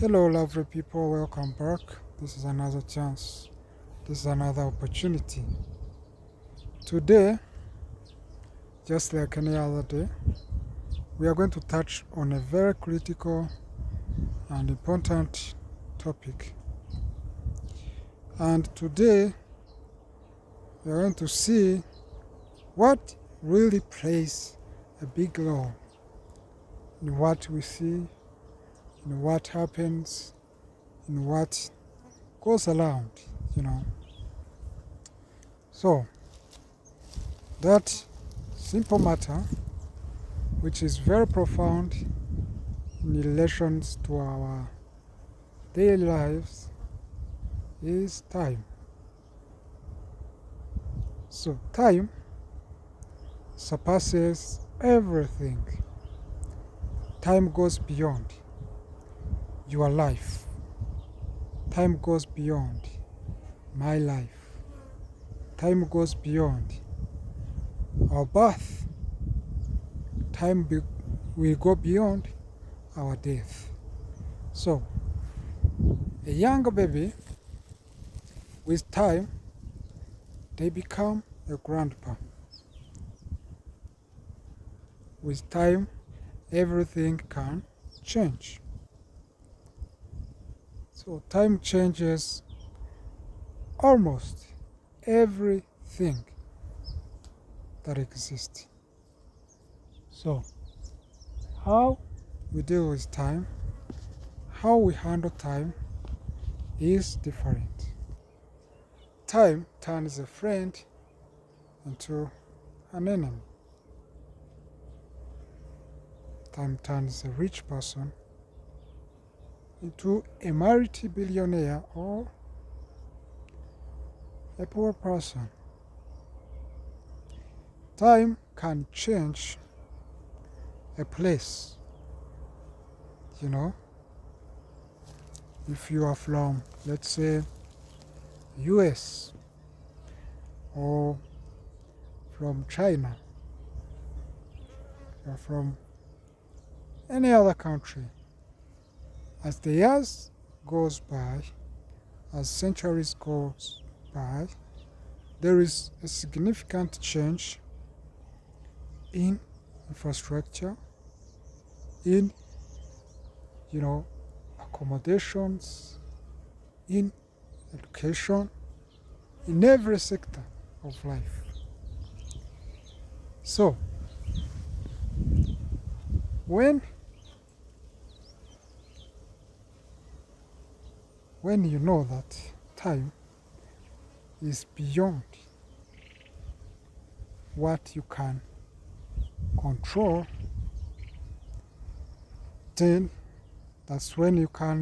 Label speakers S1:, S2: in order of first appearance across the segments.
S1: Hello, lovely people, welcome back. This is another chance, this is another opportunity. Today, just like any other day, we are going to touch on a very critical and important topic. And today, we are going to see what really plays a big role in what we see, in what happens, in what goes around, So, that simple matter, which is very profound in relations to our daily lives, is time. So, time surpasses everything. Time goes beyond your life. Time goes beyond my life. Time goes beyond our birth. Time will go beyond our death. So, a young baby, with time, they become a grandpa. With time, everything can change. So time changes almost everything that exists. So how we deal with time, how we handle time is different. Time turns a friend into an enemy. Time turns a rich person into a multi-billionaire or a poor person. Time can change a place. If you are from, let's say, US or from China or from any other country, as the years goes by, as centuries goes by, there is a significant change in infrastructure, in accommodations, in education, in every sector of life. So when you know that time is beyond what you can control, then that's when you can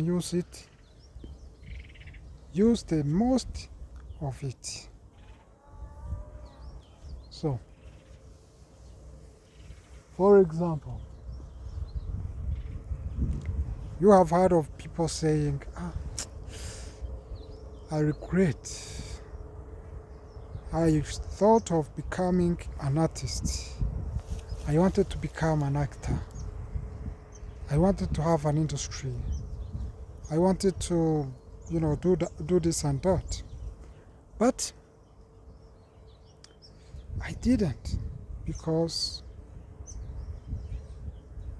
S1: use the most of it. So, for example, you have heard of people saying, I regret. I thought of becoming an artist. I wanted to become an actor. I wanted to have an industry. I wanted to, do this and that. But I didn't, because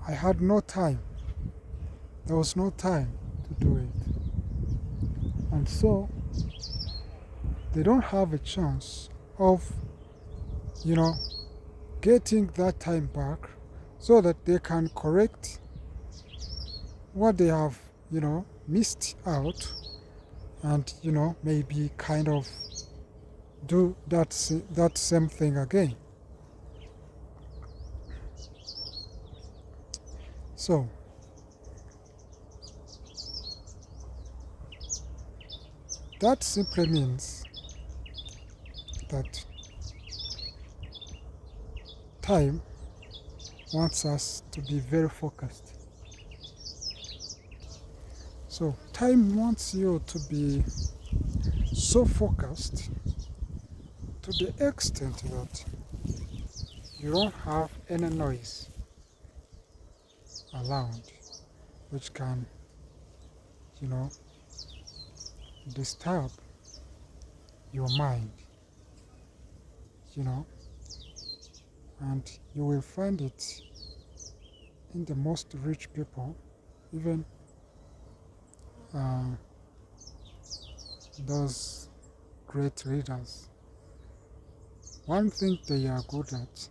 S1: I had no time. There was no time to do it. And so they don't have a chance of, getting that time back so that they can correct what they have, missed out, and, maybe kind of do that same thing again. So that simply means that time wants us to be very focused. So time wants you to be so focused to the extent that you don't have any noise around which can you know, disturb your mind, you know, and you will find it in the most rich people, even uh, those great leaders. One thing they are good at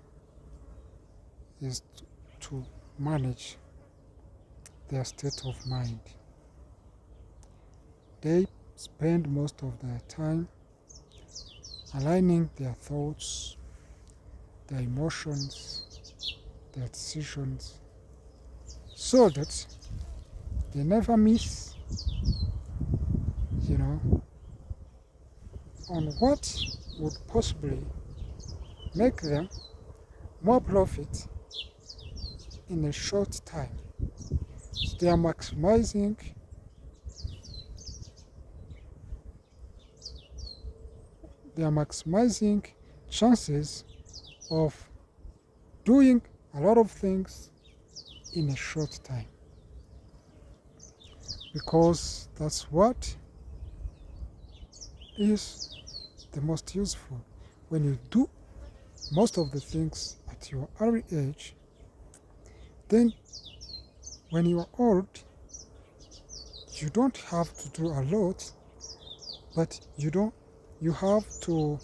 S1: is to manage their state of mind. They spend most of their time aligning their thoughts, their emotions, their decisions, so that they never miss, you know, on what would possibly make them more profit in a short time. So they are maximizing chances of doing a lot of things in a short time, because that's what is the most useful. When you do most of the things at your early age, then when you are old, you don't have to do a lot, but you have to,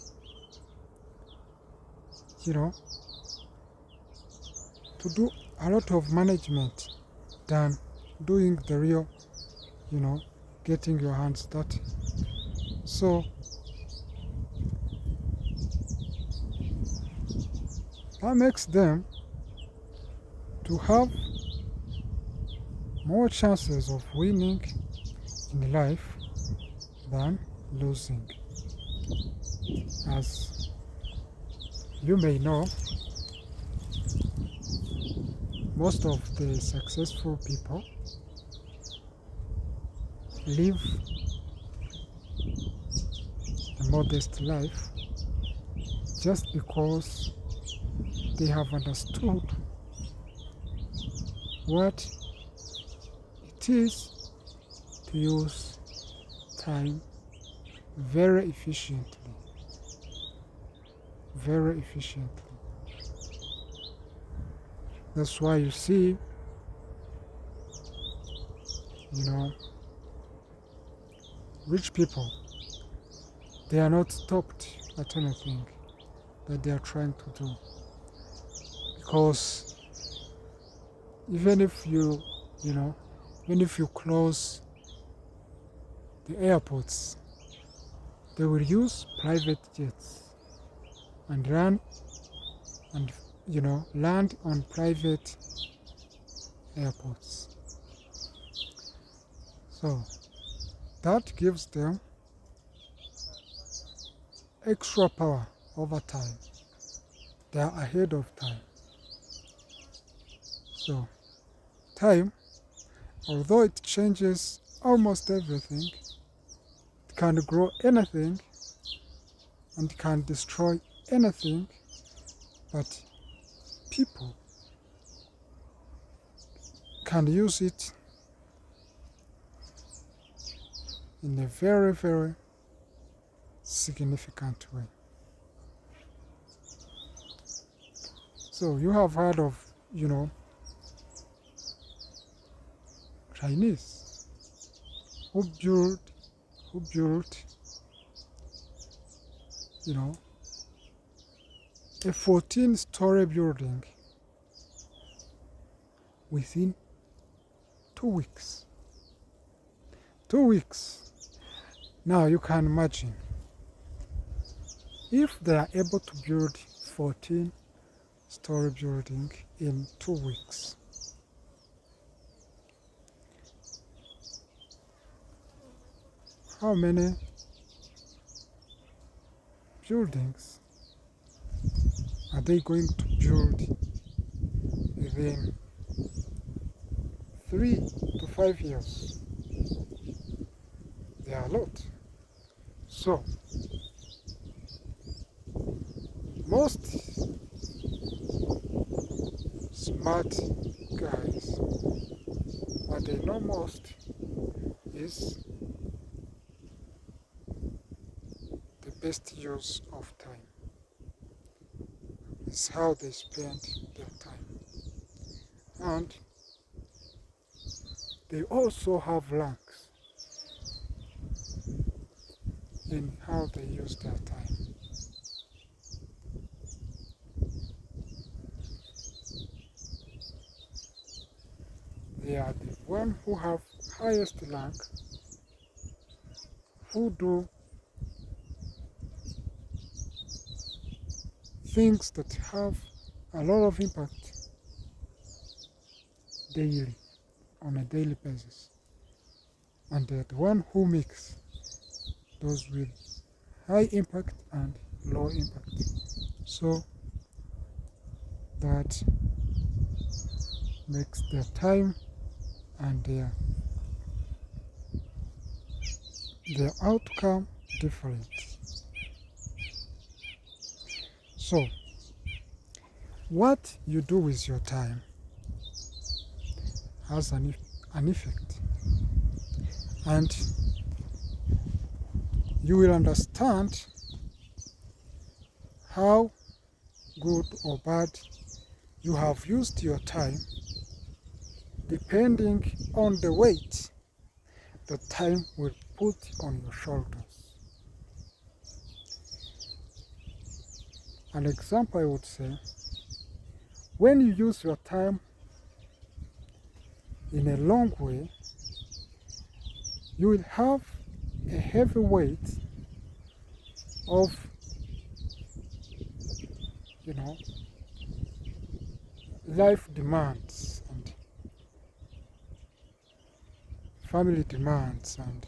S1: you know, to do a lot of management than doing the real, you know, getting your hands dirty. So that makes them to have more chances of winning in life than losing. As you may know, most of the successful people live a modest life just because they have understood what it is to use time very efficiently. Very efficiently. That's why you see, you know, rich people, they are not stopped at anything that they are trying to do. Because even if you close the airports, they will use private jets and land on private airports. So that gives them extra power over time. They are ahead of time. So time, although it changes almost everything, it can grow anything and can destroy anything, but people can use it in a very, very significant way. So you have heard of, Chinese who built, a 14-story building within 2 weeks. 2 weeks. Now you can imagine if they are able to build 14-story building in 2 weeks. How many buildings are they going to build within 3 to 5 years? They are a lot. So most smart guys, what they know most is the best use of time. It's how they spend their time. And they also have ranks in how they use their time. They are the one who have highest rank, who do things that have a lot of impact daily, on a daily basis. And they're the one who makes those with high impact and low impact. So that makes their time and their outcome different. So what you do with your time has an effect, and you will understand how good or bad you have used your time depending on the weight the time will put on your shoulders. An example I would say, when you use your time in a long way, you will have a heavy weight of, life demands and family demands and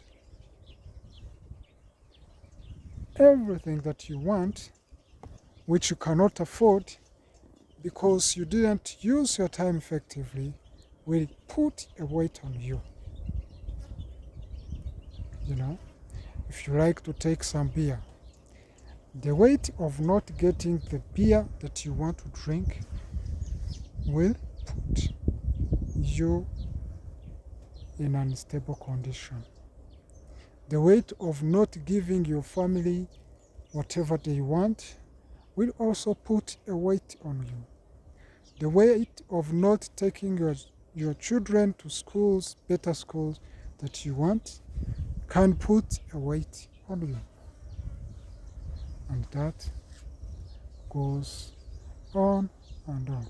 S1: everything that you want, which you cannot afford because you didn't use your time effectively, will put a weight on you. If you like to take some beer, the weight of not getting the beer that you want to drink will put you in an unstable condition. The weight of not giving your family whatever they want will also put a weight on you. The weight of not taking your children to schools, better schools that you want, can put a weight on you. And that goes on and on.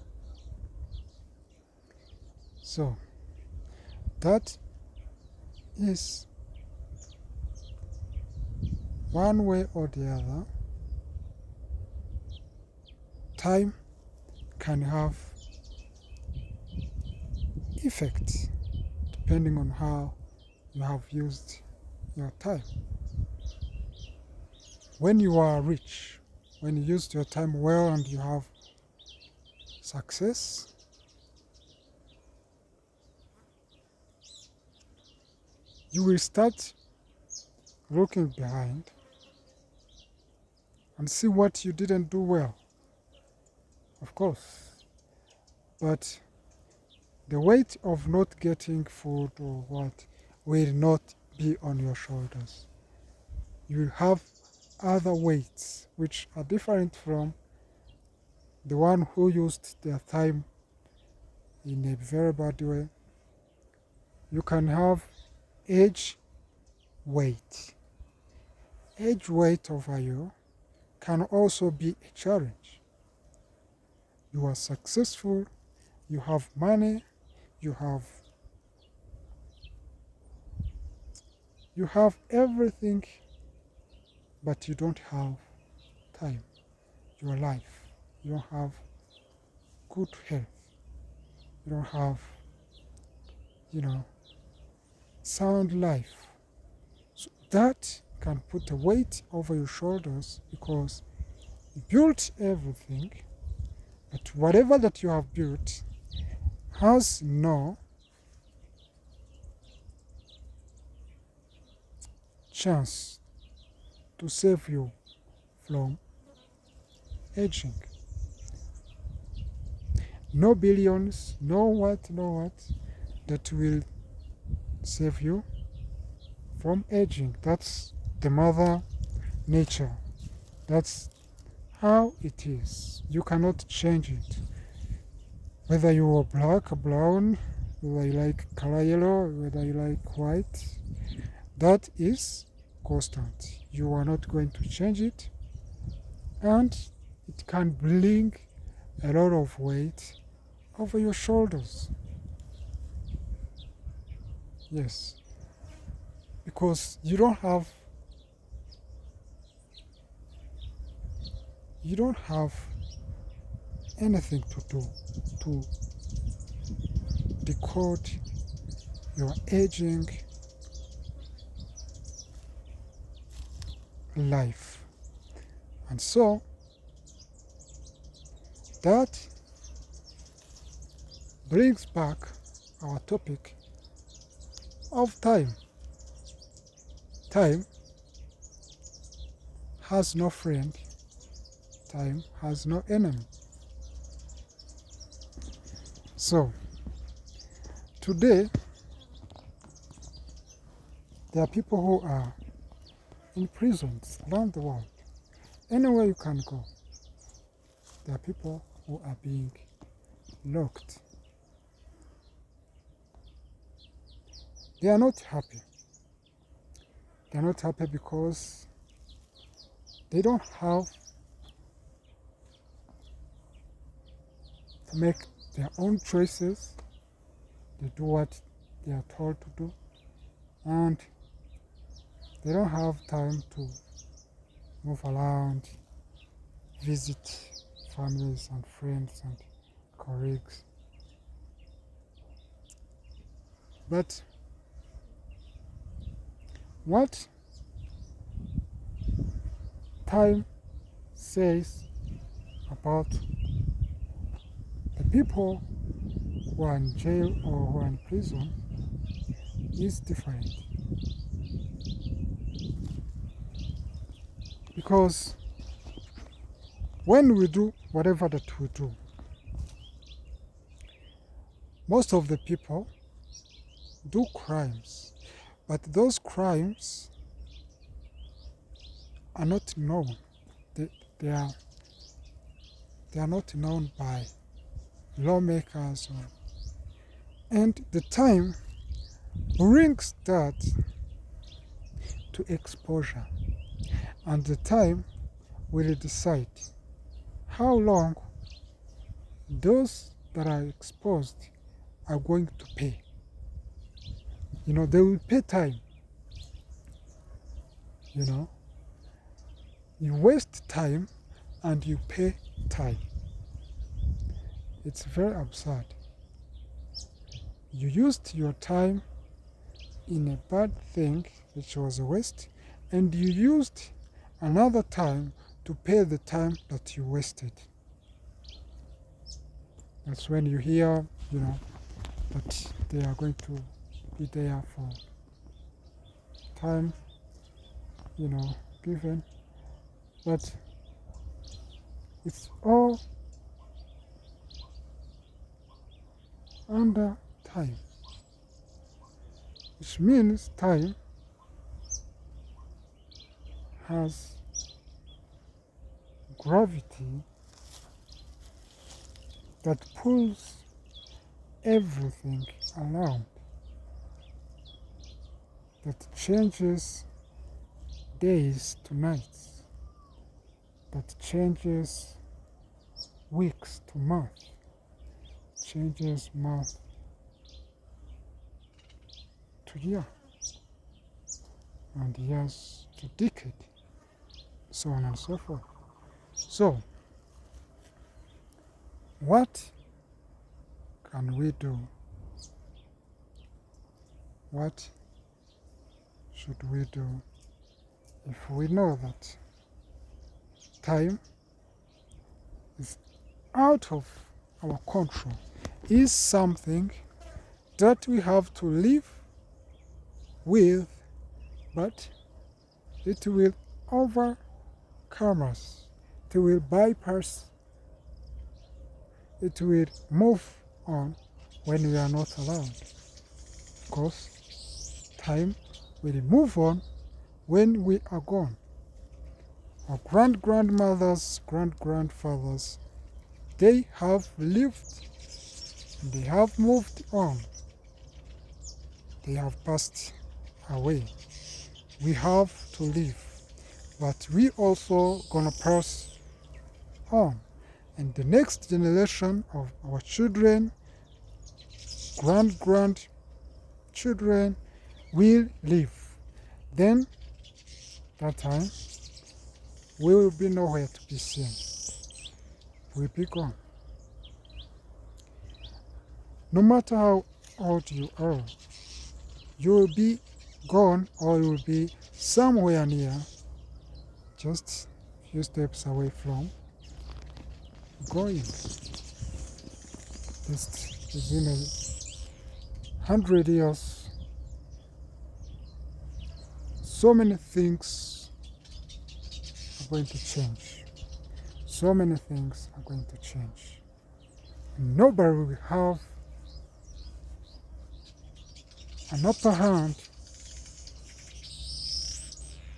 S1: So that is one way or the other, time can have effect depending on how you have used your time. When you are rich, when you used your time well and you have success, you will start looking behind and see what you didn't do well, of course. But the weight of not getting food or what will not be on your shoulders. You will have other weights which are different from the one who used their time in a very bad way. You can have age weight. Age weight over you can also be a challenge. You are successful, you have money, you have everything, but you don't have time, your life. You don't have good health. You don't have, sound life. So that can put a weight over your shoulders because you built everything, but whatever that you have built has no chance to save you from aging. No billions, no what that will save you from aging. That's the mother nature. That's how it is. You cannot change it. Whether you are black or brown, whether you like color yellow, whether you like white, that is constant. You are not going to change it, and it can bring a lot of weight over your shoulders. Yes, because you don't have anything to do to decode your aging life. And so that brings back our topic of time. Time has no friend. Time has no enemy. So today there are people who are in prisons around the world. Anywhere you can go, there are people who are being locked. They are not happy. They are not happy because they don't have to make their own choices. They do what they are told to do, and they don't have time to move around, visit families and friends and colleagues. But what time says about the people who are in jail or who are in prison is different. Because when we do whatever that we do, most of the people do crimes, but those crimes are not known. They are not known by lawmakers, and the time brings that to exposure, and the time will decide how long those that are exposed are going to pay. They will pay time. You waste time and you pay time. It's very absurd. You used your time in a bad thing, which was a waste, and you used another time to pay the time that you wasted. That's when you hear, that they are going to be there for time, given. But it's all under time, which means time has gravity that pulls everything around, that changes days to nights, that changes weeks to months, changes month to year, and years to decade, so on and so forth. So, what can we do? What should we do if we know that time is out of our control, is something that we have to live with, but it will overcome us, it will bypass, it will move on when we are not around, because time will move on when we are gone. Our grandmothers, grandfathers, they have lived and they have moved on. They have passed away. We have to live, but we also gonna pass on. And the next generation of our children, grandchildren will live. Then, that time, we will be nowhere to be seen. We'll be gone. No matter how old you are, you will be gone, or you will be somewhere near, just a few steps away from going. Just within 100 years, so many things are going to change. So many things are going to change. And nobody will have an upper hand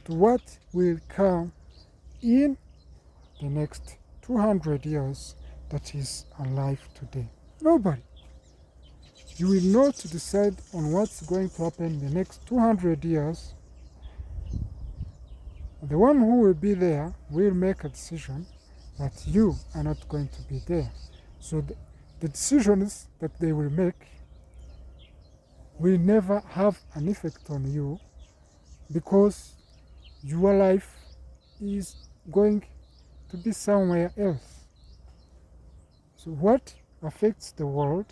S1: to what will come in the next 200 years that is alive today. Nobody. You will not decide on what's going to happen in the next 200 years. The one who will be there will make a decision, but you are not going to be there. So the decisions that they will make will never have an effect on you, because your life is going to be somewhere else. So what affects the world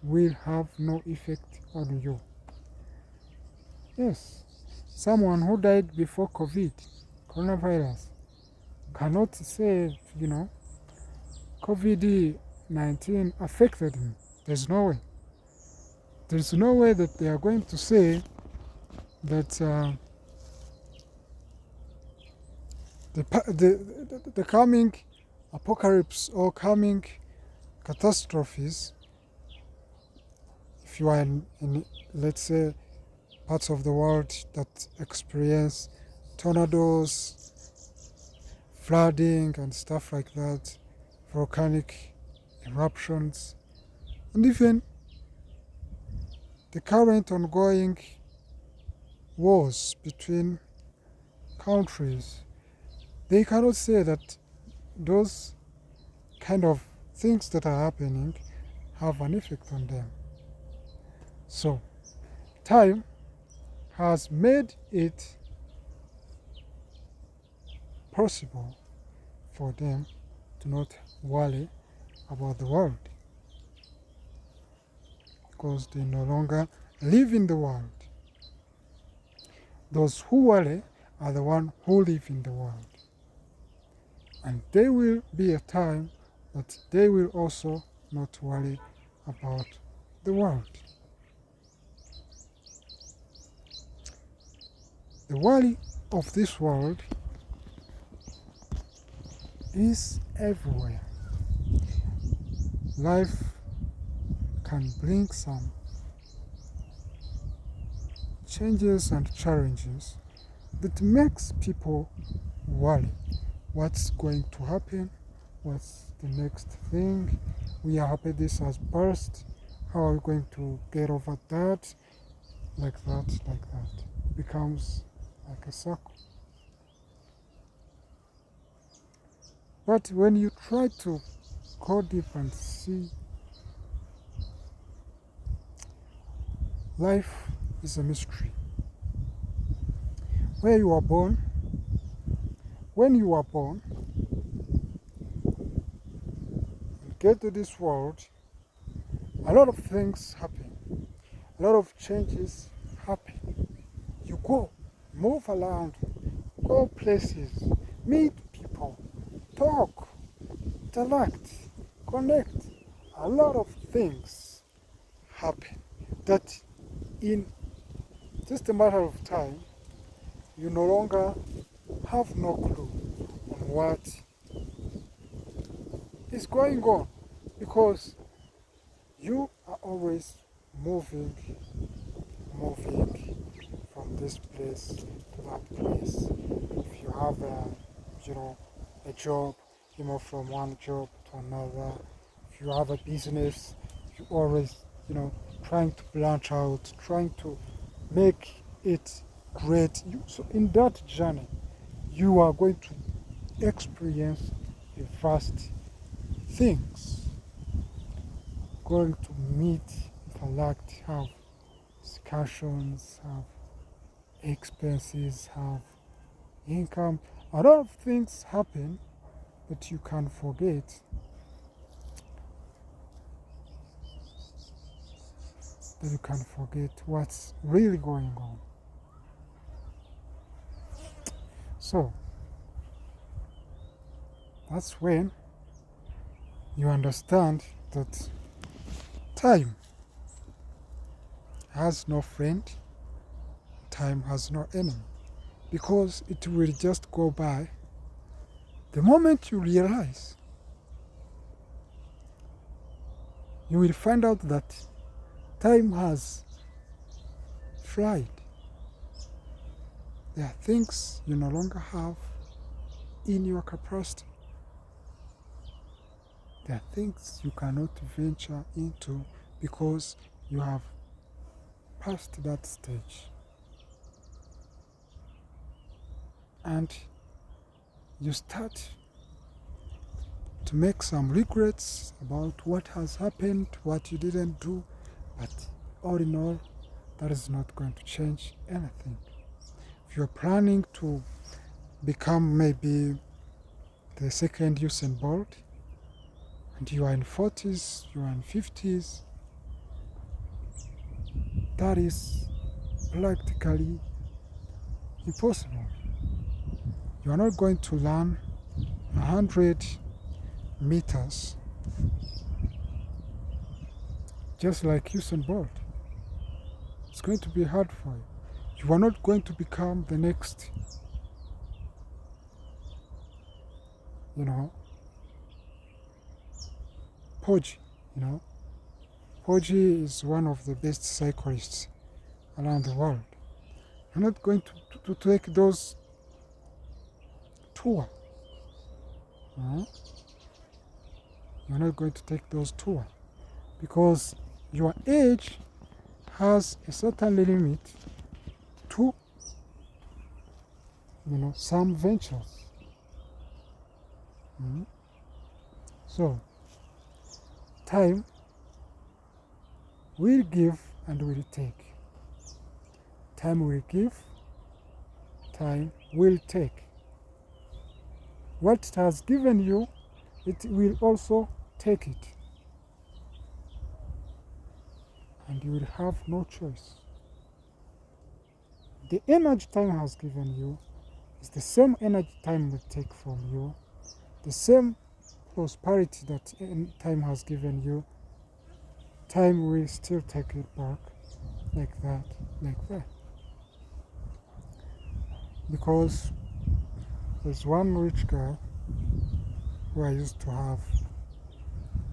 S1: will have no effect on you. Yes, someone who died before coronavirus, cannot say, COVID-19 affected me. There's no way. There's no way that they are going to say that the coming apocalypse or coming catastrophes, if you are in, let's say, parts of the world that experience tornadoes, flooding and stuff like that, volcanic eruptions, and even the current ongoing wars between countries, they cannot say that those kind of things that are happening have an effect on them. So, time has made it possible for them to not worry about the world, because they no longer live in the world. Those who worry are the ones who live in the world. And there will be a time that they will also not worry about the world. The worry of this world is everywhere. Life can bring some changes and challenges that makes people worry. What's going to happen? What's the next thing? We are happy this has burst. How are we going to get over that? Like that. It becomes like a circle. But when you try to go deep and see, life is a mystery. When you are born, and get to this world, a lot of things happen. A lot of changes happen. You go, move around, go places, meet people, talk, interact, connect. A lot of things happen that in just a matter of time, you no longer have no clue on what is going on, because you are always moving from this place to that place. If you have a job, you move from one job to another. If you have a business, you always trying to branch out, trying to make it great. So in that journey, you are going to experience the vast things, going to meet, interact, have discussions, have expenses, have income. A lot of things happen that you can forget, what's really going on. So that's when you understand that time has no friend, time has no enemy, because it will just go by. The moment you realize, you will find out that time has flied. There are things you no longer have in your capacity. There are things you cannot venture into because you have passed that stage. And you start to make some regrets about what has happened, what you didn't do, but all in all, that is not going to change anything. If you're planning to become maybe the second Usain Bolt, and you are in 40s, you are in 50s, that is practically impossible. You are not going to run 100 meters just like Usain Bolt. It's going to be hard for you. You are not going to become the next, Poggi. Poggi is one of the best cyclists around the world. You're not going to take those tours. You're not going to take those tours because your age has a certain limit to some ventures. So time will give and will take. Time will give, time will take. What it has given you, it will also take it. And you will have no choice. The energy time has given you is the same energy time will take from you. The same prosperity that time has given you, time will still take it back, like that. Because there's one rich guy who I used to have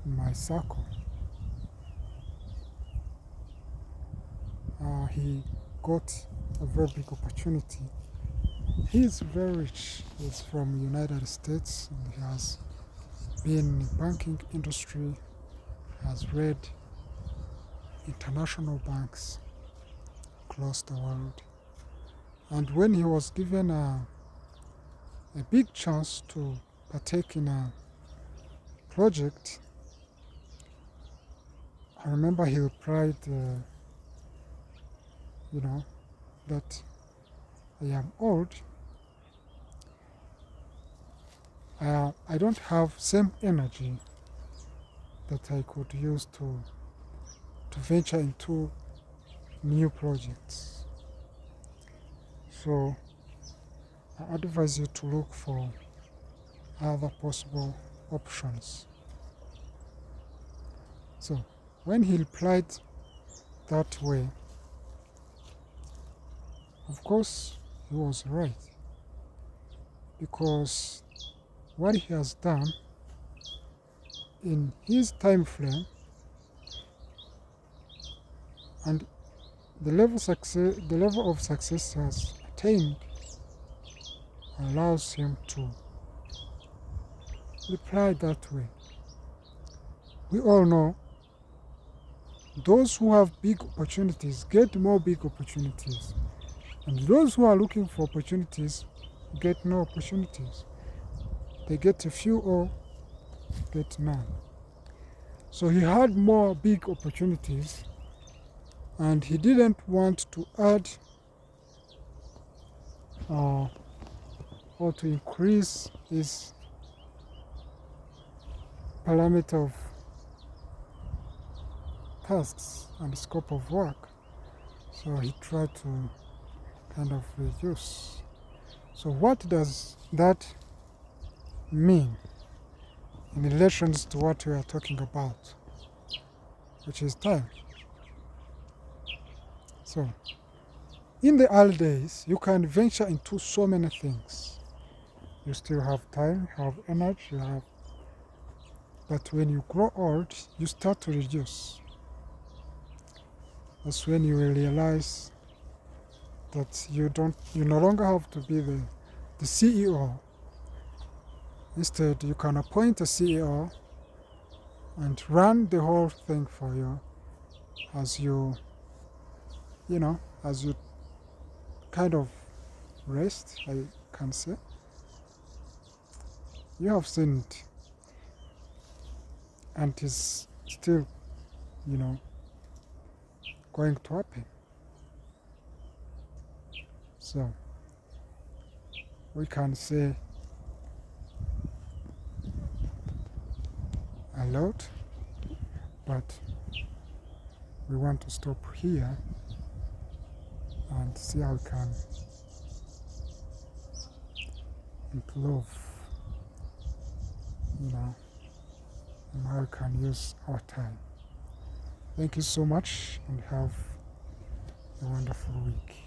S1: in my circle. He got a very big opportunity. He's very rich. He's from the United States and he has been in the banking industry, has read international banks across the world. And when he was given a big chance to partake in a project, I remember he replied, that I am old. I don't have same energy that I could use to venture into new projects. So I advise you to look for other possible options. So when he replied that way, of course he was right, because what he has done in his time frame and the level of success he has attained allows him to reply that way. We all know those who have big opportunities get more big opportunities, and those who are looking for opportunities get no opportunities. They get a few or get none. So he had more big opportunities, and he didn't want to add or to increase his parameter of tasks and scope of work. So he tried to kind of reduce. So what does that mean in relations to what we are talking about, which is time? So in the early days, you can venture into so many things. You still have time, you have energy, but when you grow old, you start to reduce. That's when you will realize that you no longer have to be the CEO. Instead, you can appoint a CEO and run the whole thing for you as you kind of rest, I can say. You have seen it, and it's still, going to happen. So we can say a lot, but we want to stop here and see how we can improve, and how we can use our time. Thank you so much, and have a wonderful week.